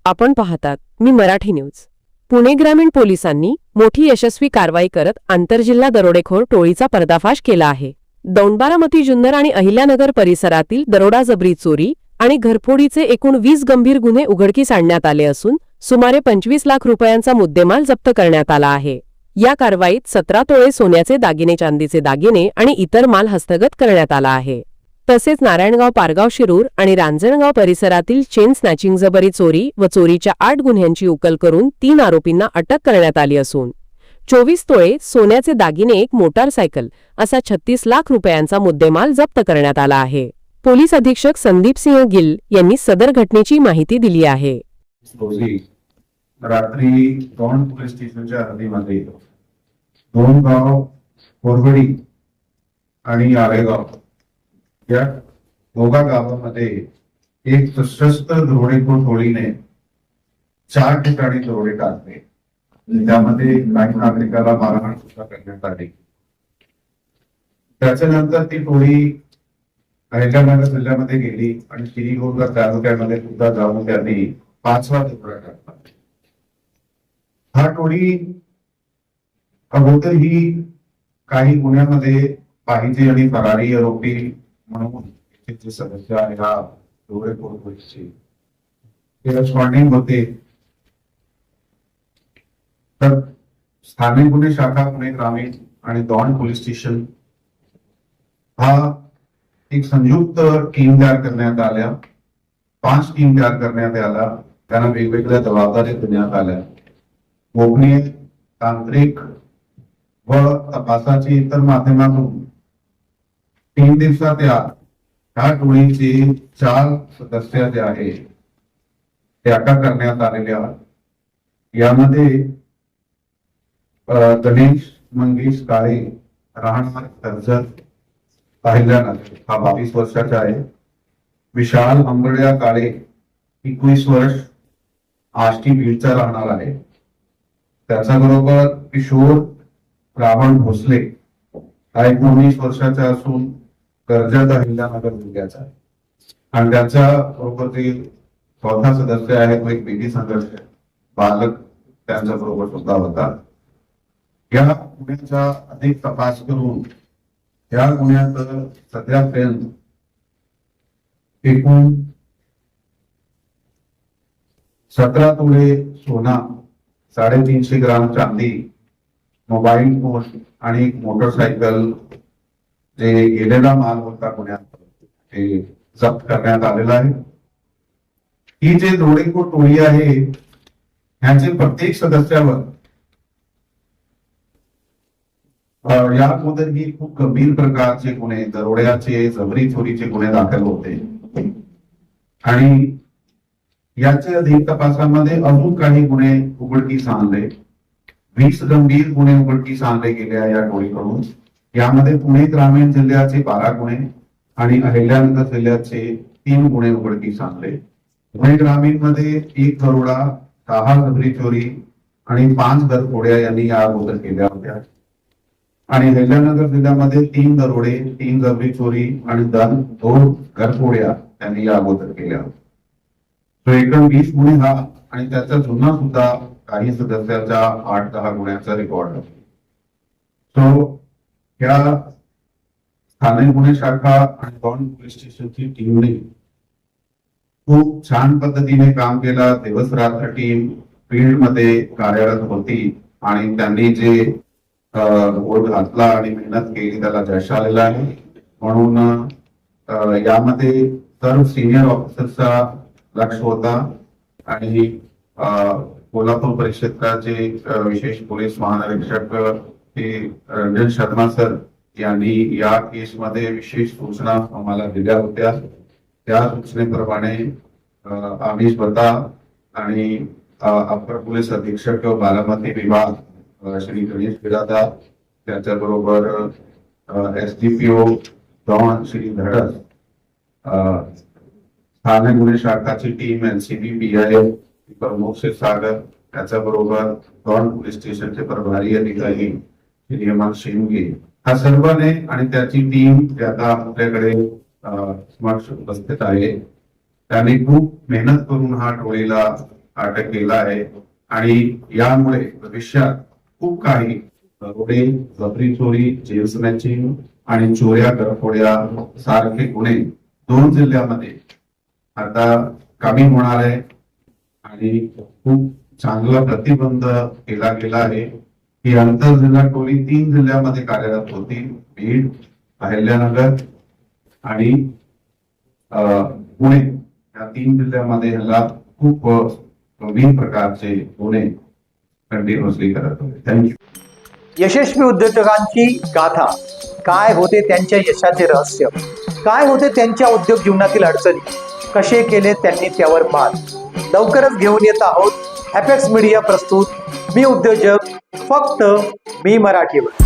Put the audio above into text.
आपण पाहतात मी मराठी न्यूज। पुणे ग्रामीण पोलिसांनी मोठी यशस्वी कारवाई करत आंतरजिल्हा दरोडेखोर टोळीचा पर्दाफाश केला आहे। दौंड बारामती जुन्नर आणि अहिल्यानगर परिसरातील दरोडाजबरी चोरी आणि घरफोडीचे एकूण 20 गंभीर गुन्हे उघडकीस आणण्यात आले असून सुमारे 25 लाख रुपयांचा मुद्देमाल जप्त करण्यात आला आहे। या कारवाईत 17 तोळे सोन्याचे दागिने, चांदीचे दागिने आणि इतर माल हस्तगत करण्यात आला आहे। तसेच नारायणगाव, पारगाव, शिरूर आणि रांजणगाव परिसरातील चेन स्नॅचिंग, जबरी चोरी व चोरीच्या 8 गुन्ह्यांची उकल करून 3 आरोपींना अटक करण्यात आली असून 24 तोळे सोन्याचे दागिने, एक मोटारसायकल असा 36 लाख रुपयांचा मुद्देमाल जप्त करण्यात आला आहे। पोलीस अधीक्षक संदीप सिंह गिल यांनी सदर घटनेची माहिती दिली आहे। रात्री दौंड पोलीस स्टेशनच्या हद्दीमध्ये दोन गाव, कोरवडी आणि आरेगाव या दोघा गावांमध्ये एक सशस्त्र दरोडेखोर टोळीने 4 ठिकाणी दरोडे टाकले। त्यामध्ये काही नागरिकाला मारहाण सुद्धा करण्यात आली। त्याच्यानंतर ती टोळी अहिल्यानगर जिल्ह्यामध्ये गेली आणि श्रीगोंदा तालुक्यामध्ये सुद्धा जाऊन त्यांनी 5वा दरोडा टाकला। हा टोळी अगोदरही काही गुन्ह्यामध्ये पाहिजे आणि फरारी आरोपी म्हणून जे सदस्य आहे हा दरोडेखोर टोळीचे ते रेस्पॉन्डिंग होते। तर स्थानिक गुन्हे शाखा पुणे ग्रामीण आणि दौंड पोलीस स्टेशन हा एक संयुक्त टीम तयार करण्यात आल्या। 5 टीम तयार करण्यात आल्या, त्यांना वेगवेगळ्या जबाबदाऱ्या देण्यात आल्या। गोपनीय, तांत्रिक व तपासाची इतर माध्यमातून 3 दिवसात या टोळीचे 4 सदस्य जे आहे ते अटक करण्यात आलेले आहेत। यामध्ये गणेश मंगेश काळे, राहणार कर्जत, अहिल्यानगर, हा 22 वर्षाचा आहे। विशाल अंबड्या काळे, 21 वर्ष, आष्टी बीडचा राहणार आहे। त्याच्याबरोबर किशोर रावण भोसले, हा 19 वर्षाचा असून कर्जत, अहिल्यानगर जिल्ह्याचा आहे। आणि त्याच्या बरोबर जे 4था सदस्य आहे तो एक बेटी संघर्ष बालक त्यांच्या बरोबर सुद्धा होता। या गुन्ह्याचा अधिक तपास करून या गुन्ह्यात सध्यापर्यंत एकूण 17 तोळे सोना, 350 ग्राम चांदी, मोबाईल फोन आणि मोटरसायकल जे गेलेला माल होता गुन्ह्यात ते जप्त करण्यात आलेला आहे। ही जे दरोडेखोर टोळी आहे ह्याचे प्रत्येक सदस्यावर या अगोदरही खूप गंभीर प्रकारचे गुन्हे, दरोड्याचे, जबरी चोरीचे गुन्हे दाखल होते आणि याच्या अधिक तपासामध्ये अजून काही गुन्हे उघडकीस आणले। 20 गंभीर गुन्हे उघडकीस आणले गेले आहे या टोळीकडून। यामध्ये पुणे ग्रामीण जिल्ह्याचे 12 गुन्हे आणि अहिल्यानगर जिल्ह्याचे 3 गुन्हे उघडकीस आणले। पुणे ग्रामीण मध्ये 1 दरोडा, 6 जबरी चोरी आणि 5 घरफोड्या यांनी या अगोदर केल्या होत्या आणि अहिल्यानगर जिल्ह्यामध्ये 3 दरोडे, 3 जबरी चोरी आणि 2 घरफोड्या त्यांनी या अगोदर केल्या होत्या। तो एकूण 20 गुन्हे हा आणि त्याचा जुना सुद्धा काही सदस्याचा 8-10 गुन्ह्याचा रेकॉर्ड आहे। तो या स्थानिक गुन्हे शाखा आणि दौंड पोलीस स्टेशनची टीमने खूप छान पद्धतीने काम केलं। दिवस रात्र टीम फील्ड मध्ये कार्यरत होती आणि त्यांनी जे गोल घातला आणि मेहनत केली त्याला यश आलेलं आहे। म्हणून यामध्ये सर्व सिनियर ऑफिसरचा लक्ष होता आणि कोल्हापूर परिक्षेत्राचे विशेष पोलीस महानिरीक्षक रंजन शर्मा सर यांनी या केसमध्ये विशेष सूचना आम्हाला दिल्या होत्या। त्या सूचनेप्रमाणे आम्ही स्वतः आणि अपर पोलीस अधीक्षक बारामती विभाग श्री गणेश बिरादार, त्याच्याबरोबर SDPO दौंड श्री धडस, स्थानिक गुन्हे शाखाची टीम LCB PIL प्रमुख श्री सागर, त्याच्याबरोबर दौंड पोलीस स्टेशनचे प्रभारी अधिकारी श्री हेमंत शिंगे, हा सर्वांनी आणि त्याची टीम जे आता आपल्याकडे समक्ष उपस्थित आहे त्यांनी खूप मेहनत करून हा टोळीला अटक केला आहे आणि यामुळे भविष्यात खूप काही दरोडे, जबरी चोरी, जेल स्नॅचिंग आणि चोऱ्या करफोड्या सारखे गुन्हे 2 जिल्ह्यामध्ये आता कमी होणार आहे आणि खूप चांगला प्रतिबंध केला गेला आहे. ही आंतरजिल्हा टोळी 3 जिल्ह्यामध्ये कार्यरत होती, बीड, अहिल्यानगर आणि पुणे. या 3 जिल्ह्यामध्ये ह्याला खूप विविध प्रकारचे गुन्हे कंटिन्युअसली करत होते. थँक्यू. यशस्वी उद्योजकांची गाथा, काय होते त्यांच्या यशाचे रहस्य, काय होते त्यांच्या उद्योग जीवनातील अडचणी, कसे केले त्यांनी त्यावर मात, लवकरच घेऊन येत आहोत अपेक्स मीडिया प्रस्तुत मी उद्योजक, फक्त मी मराठीवर.